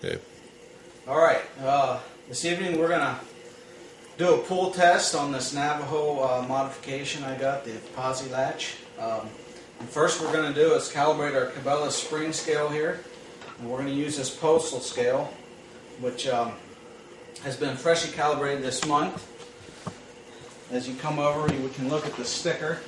Okay. All right, this evening we're going to do a pull test on this Navajo modification I got, the Posi-Latch. And first we're going to do is calibrate our Cabela's spring scale here. And we're going to use this postal scale, which has been freshly calibrated this month. As you come over, we can look at the sticker.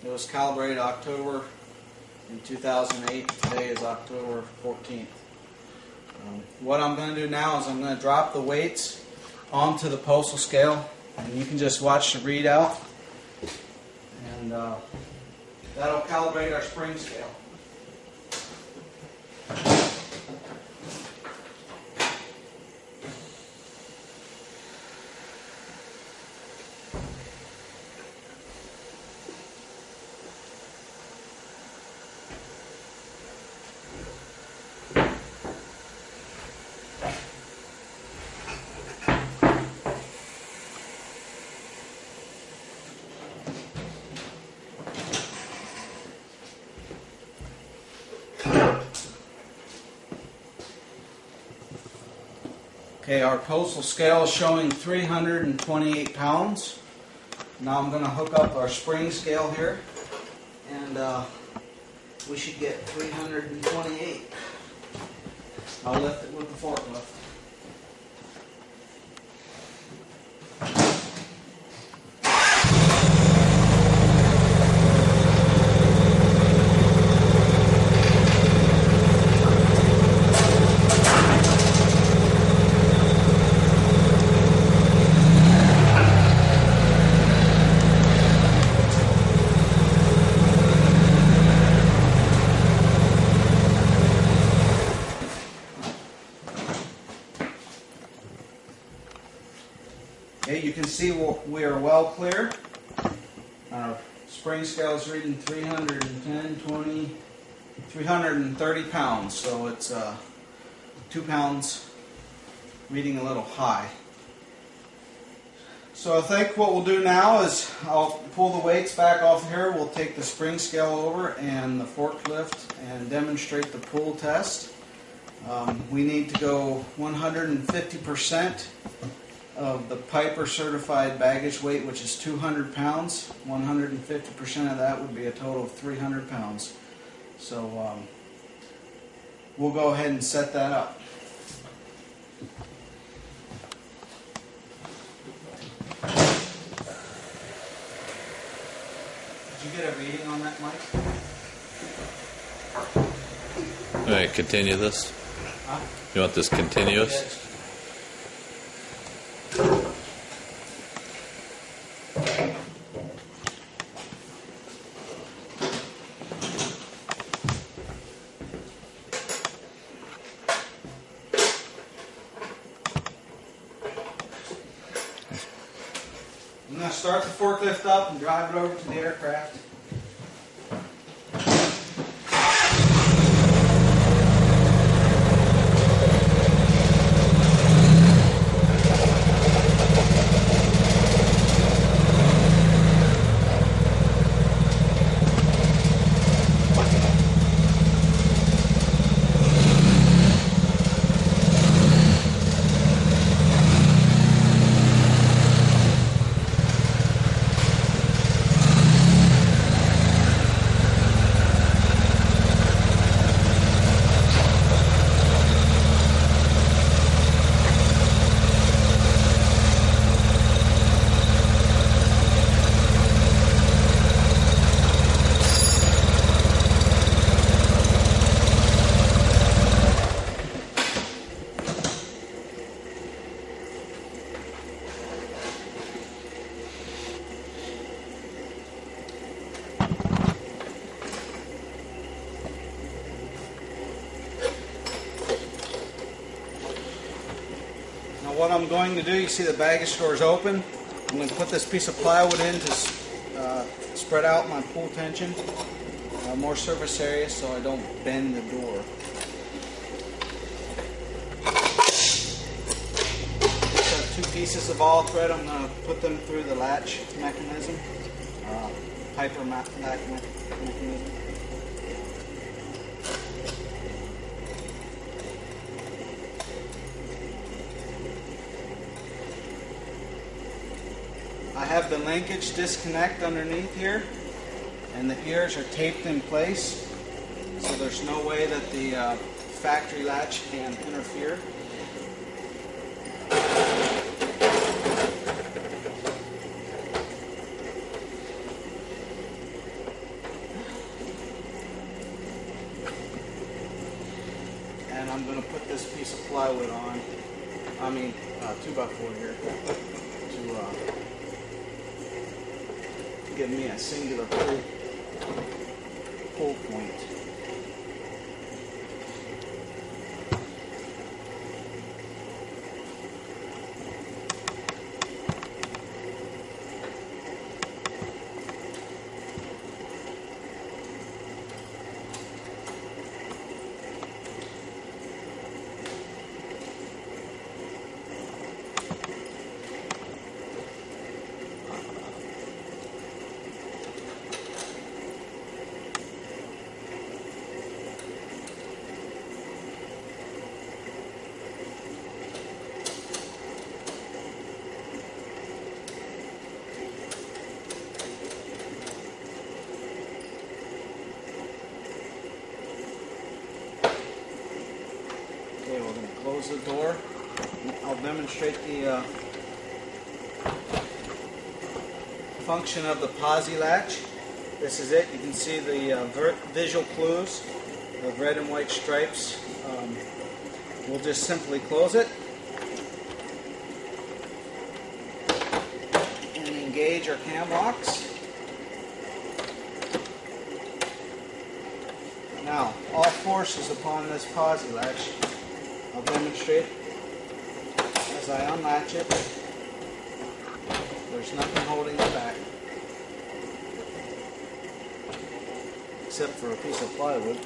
It was calibrated October in 2008. Today is October 14th. What I'm going to do now is I'm going to drop the weights onto the postal scale, and you can just watch the readout, and that'll calibrate our spring scale. Okay, our postal scale is showing 328 pounds. Now I'm going to hook up our spring scale here, and we should get 328. I'll lift it with the forklift. Okay, you can see we are well clear. Our spring scale is reading 310, 20, 330 pounds, so it's 2 pounds reading a little high. So I think what we'll do now is I'll pull the weights back off here. We'll take the spring scale over and the forklift and demonstrate the pull test. We need to go 150% of the Piper certified baggage weight, which is 200 pounds. 150% of that would be a total of 300 pounds. So we'll go ahead and set that up. Did you get a reading on that, Mike? All right, continue this. Huh? You want this continuous? Yes. I'm going to start the forklift up and drive it over to the aircraft. What I'm going to do, you see the baggage door is open. I'm going to put this piece of plywood in to spread out my pull tension, more surface area so I don't bend the door. Got 2 pieces of all thread. I'm going to put them through the latch mechanism. Piper mechanism. I have the linkage disconnect underneath here, and the ears are taped in place, so there's no way that the factory latch can interfere. And I'm going to put this piece of plywood on, 2x4 here, to give me a singular pull point. Okay, we're going to close the door. I'll demonstrate the function of the Posi-Latch. This is it. You can see the visual clues of red and white stripes. We'll just simply close it and engage our cam locks. Now, all force is upon this Posi-Latch. I'll demonstrate as I unlatch it. There's nothing holding it back except for a piece of plywood.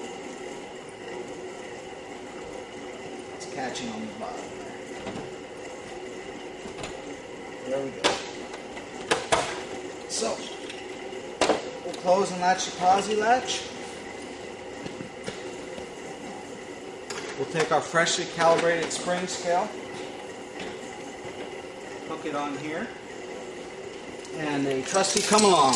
It's catching on the bottom there. There we go. So, we'll close and latch the Posi-Latch. We'll take our freshly calibrated spring scale, hook it on here, and a trusty come along.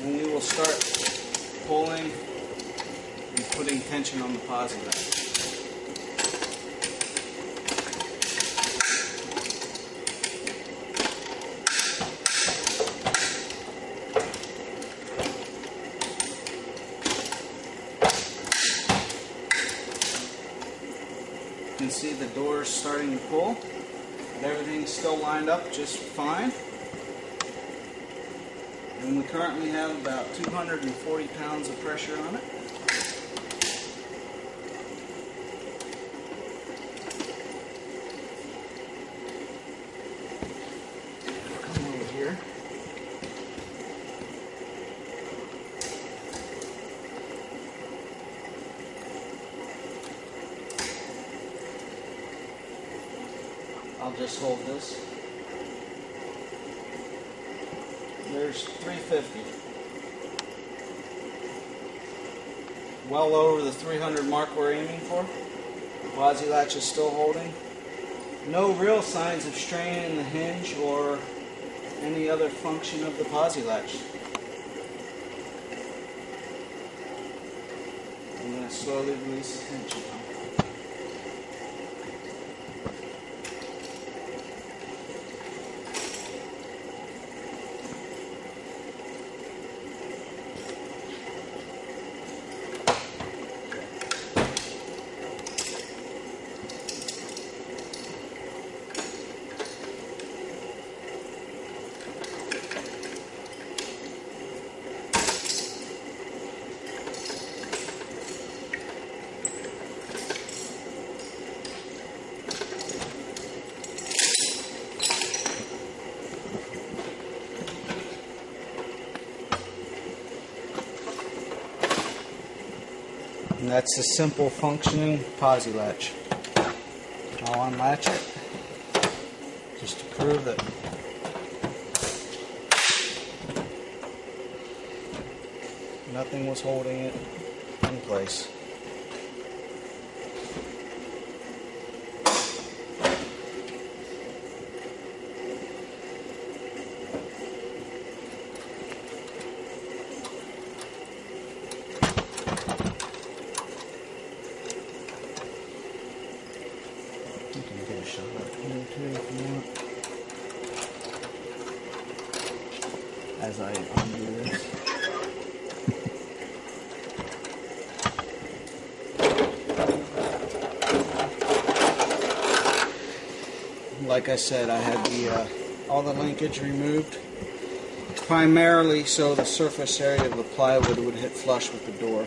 And we will start pulling and putting tension on the Posi-Latch. You can see the doors starting to pull, but everything's still lined up just fine. And we currently have about 240 pounds of pressure on it. Come over here. I'll just hold this. There's 350. Well over the 300 mark we're aiming for. The Posi-Latch is still holding. No real signs of strain in the hinge or any other function of the Posi-Latch. I'm going to slowly release the tension now. And that's a simple functioning Posi-Latch. I'll unlatch it just to prove that nothing was holding it in place. You can get a shot up here too if you want. As I undo this. Like I said, I had all the linkage removed, primarily so the surface area of the plywood would hit flush with the door.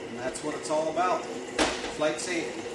And that's what it's all about. Flight safety.